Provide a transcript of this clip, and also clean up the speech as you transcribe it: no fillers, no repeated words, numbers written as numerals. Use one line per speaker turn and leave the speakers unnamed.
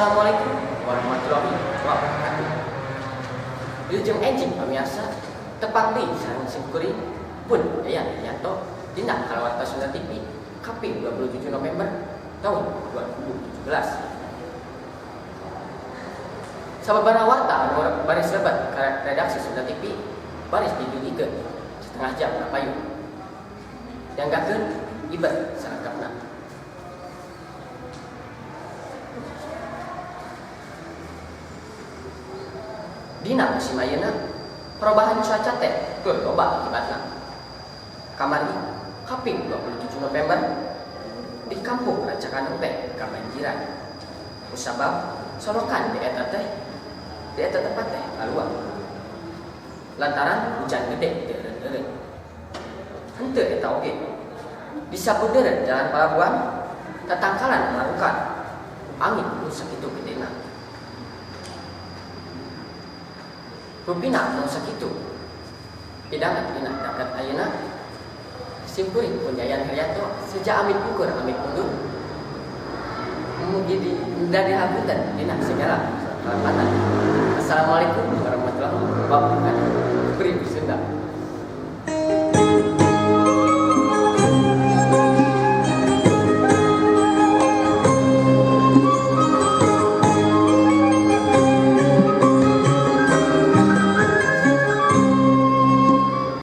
Assalamualaikum warahmatullahi wabarakatuh. Wilujeng enjing pamiarsa tepang di sareng singkuri pun Yayan Yanto dina kalawarta Sunda TV Kaping 27 November tahun 2017. Sababaraha warta anu baris lebat ka redaksi Sunda TV baris didugikeun setengah jam kapayun. Dianggakeun iber salengkapna. Dina musim ayeuna perubahan cuaca teh teu loba akibatna. Kamari Kaping 27 November di kampung Rancakan teh kabanjiran. Kusabab solokan di eta tempat teh kaluar. Lantaran hujan gede teu eureun. Henteu eta oge. Di sabeudeureuh jalan palabuhan tatangkalan melakukan angin nu sakitu gedena. Rupina anu sakitu hidangan dina dakat ayeuna simkuring pun Yayan Haryanto sejak amit ukur amit mundur mugi dari hapunten dina segala kalepatan. Assalamualaikum warahmatullahi wabarakatuh. Beri Sunda.